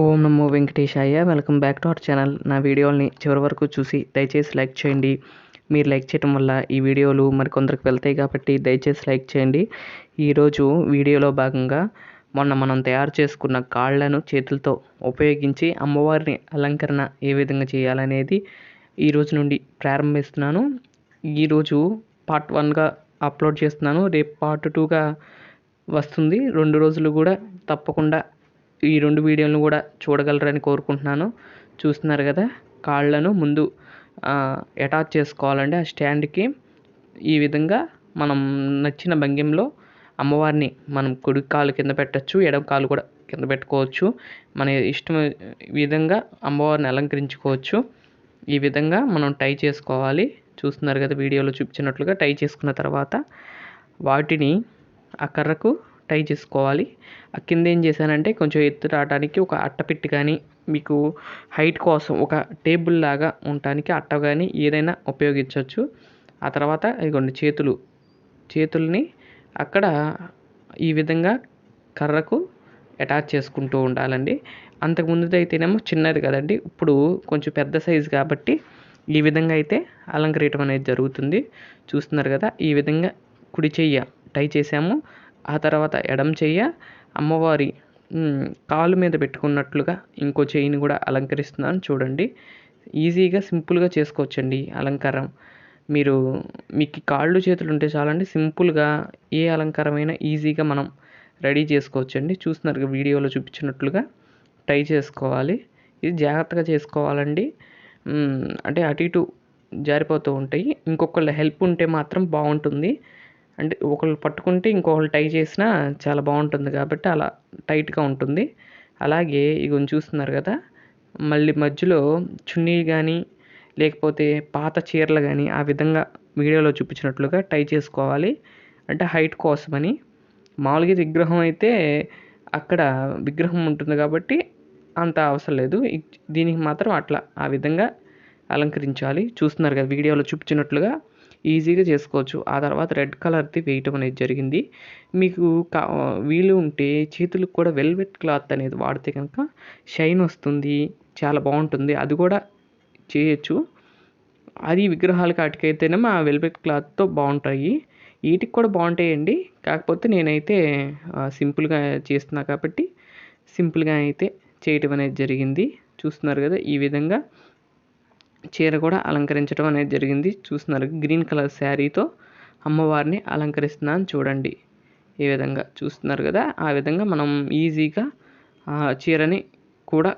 Om Namo Venkatesaya. Welcome back to our channel. నా వీడియోలని చివరి వరకు చూసి దయచేసి లైక్ చేయండి. మీరు లైక్ చేయడం వల్ల ఈ వీడియోలు మరికొందరికి వెళ్తాయి కాబట్టి దయచేసి లైక్ చేయండి. ఈరోజు వీడియోలో భాగంగా మనం తయారు చేసుకున్న కాళ్ళను చేతులతో ఉపయోగించి అమ్మవారిని అలంకరణ ఏ విధంగా చేయాలనేది ఈరోజు నుండి ప్రారంభిస్తున్నాను. ఈరోజు పార్ట్ 1గా అప్లోడ్ చేస్తున్నాను. రేపు పార్ట్ 2గా వస్తుంది. 2 రోజులు కూడా తప్పకుండా ఈ 2 వీడియోలను కూడా చూడగలరని కోరుకుంటున్నాను. చూస్తున్నారు కదా, కాళ్ళను ముందు అటాచ్ చేసుకోవాలండి. ఆ స్టాండ్కి ఈ విధంగా మనం నచ్చిన భంగిమలో అమ్మవారిని మనం కుడి కాలు కింద పెట్టచ్చు, ఎడమ కాలు కూడా కింద పెట్టుకోవచ్చు. మన ఇష్టం విధంగా అమ్మవారిని అలంకరించుకోవచ్చు. ఈ విధంగా మనం టై చేసుకోవాలి. చూస్తున్నారు కదా, వీడియోలో చూపించినట్లుగా టై చేసుకున్న తర్వాత వాటిని ఆ కర్రకు టై చేసుకోవాలి. ఆ కింద ఏం చేశానంటే కొంచెం ఎత్తు రావడానికి ఒక అట్టపెట్టి కానీ, మీకు హైట్ కోసం ఒక టేబుల్ లాగా ఉండటానికి అట్ట కానీ ఏదైనా ఉపయోగించవచ్చు. ఆ తర్వాత ఇదిగోండి చేతుల్ని అక్కడ ఈ విధంగా కర్రకు అటాచ్ చేసుకుంటూ ఉండాలండి. అంతకుముందు అయితేనేమో చిన్నది కదండి, ఇప్పుడు కొంచెం పెద్ద సైజు కాబట్టి ఈ విధంగా అయితే అలంకరించడం అనేది జరుగుతుంది. చూస్తున్నారు కదా, ఈ విధంగా కుడి చెయ్య టై చేసాము. ఆ తర్వాత ఎడమ చెయ్య అమ్మవారి కాలు మీద పెట్టుకున్నట్లుగా ఇంకో చెయ్యిని కూడా అలంకరిస్తున్నాను. చూడండి, ఈజీగా సింపుల్గా చేసుకోవచ్చండి అలంకారం. మీకు కాళ్ళు చేతులు ఉంటే చాలండి, సింపుల్గా ఏ అలంకారమైనా ఈజీగా మనం రెడీ చేసుకోవచ్చండి. చూస్తున్నారు వీడియోలో చూపించినట్లుగా టై చేసుకోవాలి. ఇది జాగ్రత్తగా చేసుకోవాలండి. అంటే అటు ఇటు జారిపోతూ ఉంటాయి. ఇంకొకళ్ళ హెల్ప్ ఉంటే మాత్రం బాగుంటుంది. అంటే ఒకళ్ళు పట్టుకుంటే ఇంకొకళ్ళు టై చేసినా చాలా బాగుంటుంది కాబట్టి అలా టైట్గా ఉంటుంది. అలాగే ఇగోని చూస్తున్నారు కదా, మళ్ళీ మధ్యలో చున్నీ కానీ లేకపోతే పాత చీరలు కానీ ఆ విధంగా వీడియోలో చూపించినట్లుగా టై చేసుకోవాలి. అంటే హైట్ కోసమని. మామూలుగా విగ్రహం అయితే అక్కడ విగ్రహం ఉంటుంది కాబట్టి అంత అవసరం లేదు. దీనికి మాత్రం అట్లా ఆ విధంగా అలంకరించాలి. చూస్తున్నారు కదా, వీడియోలో చూపించినట్లుగా ఈజీగా చేసుకోవచ్చు. ఆ తర్వాత రెడ్ కలర్ది వేయటం అనేది జరిగింది. మీకు వీలు ఉంటే చేతులకు కూడా వెల్వెట్ క్లాత్ అనేది వాడితే కనుక షైన్ వస్తుంది, చాలా బాగుంటుంది. అది కూడా చేయొచ్చు. అది విగ్రహాలకి వాటికైతేనేమో ఆ వెల్వెట్ క్లాత్తో బాగుంటాయి. వీటికి కూడా బాగుంటాయండి. కాకపోతే నేనైతే సింపుల్గా చేస్తున్నా కాబట్టి సింపుల్గా అయితే చేయటం అనేది జరిగింది. చూస్తున్నారు కదా, ఈ విధంగా చీర కూడా అలంకరించడం అనేది జరిగింది. చూస్తున్నారు, గ్రీన్ కలర్ శారీతో అమ్మవారిని అలంకరిస్తున్నాను. చూడండి, ఈ విధంగా చూస్తున్నారు కదా, ఆ విధంగా మనం ఈజీగా చీరని కూడా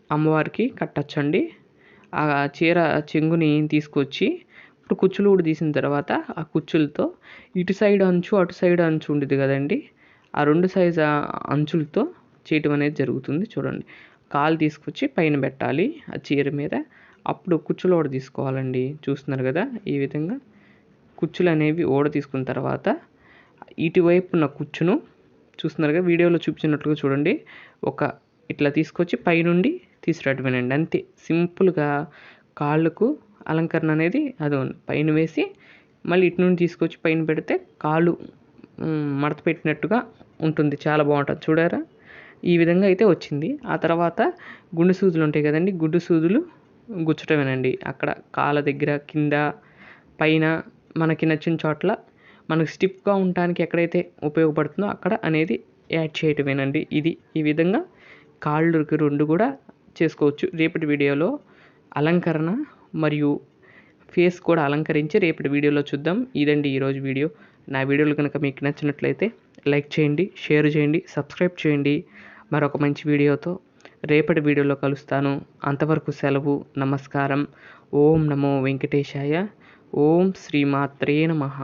అమ్మవారికి కట్టచ్చండి. ఆ చీర చెంగుని తీసుకొచ్చి ఇప్పుడు కుచ్చులు కూడా తీసిన తర్వాత ఆ కుచ్చులతో ఇటు సైడ్ అంచు అటు సైడ్ అంచు ఉండేది కదండి, ఆ 2 సైజు అంచులతో చేయటం అనేది జరుగుతుంది. చూడండి, కాలు తీసుకొచ్చి పైన పెట్టాలి ఆ చీర మీద. అప్పుడు కుచ్చులు ఓడ తీసుకోవాలండి. చూస్తున్నారు కదా, ఈ విధంగా కుచ్చులు అనేవి ఓడ తీసుకున్న తర్వాత ఇటువైపు ఉన్న కుచ్చును చూస్తున్నారు కదా, వీడియోలో చూపించినట్లుగా చూడండి, ఇట్లా తీసుకొచ్చి పైనుండి తీసుకురావటమేనండి. అంతే సింపుల్గా కాళ్ళకు అలంకరణ అనేది అది పైన వేసి మళ్ళీ ఇటు నుండి తీసుకొచ్చి పైన పెడితే కాళ్ళు మడత పెట్టినట్టుగా ఉంటుంది. చాలా బాగుంటుంది. చూడారా, ఈ విధంగా అయితే వచ్చింది. ఆ తర్వాత గుండు సూదులు ఉంటాయి కదండి, గుండు సూదులు గుచ్చటమేనండి. అక్కడ కాళ్ళ దగ్గర, కింద, పైన మనకి నచ్చిన చోట్ల మనకు స్టిఫ్గా ఉండటానికి ఎక్కడైతే ఉపయోగపడుతుందో అక్కడ అనేది యాడ్ చేయటమేనండి. ఈ విధంగా కాళ్ళకి 2 కూడా చేసుకోవచ్చు. రేపటి వీడియోలో అలంకరణ మరియు ఫేస్ కూడా అలంకరించి రేపటి వీడియోలో చూద్దాం. ఇదండి ఈరోజు వీడియో. నా వీడియోలు కనుక మీకు నచ్చినట్లయితే లైక్ చేయండి, షేర్ చేయండి, సబ్స్క్రైబ్ చేయండి. మరొక మంచి వీడియోతో రేపటి వీడియోలో కలుస్తాను. అంతవరకు సెలవు. నమస్కారం. ఓం నమో వెంకటేశాయ. ఓం శ్రీమాత్రే నమః.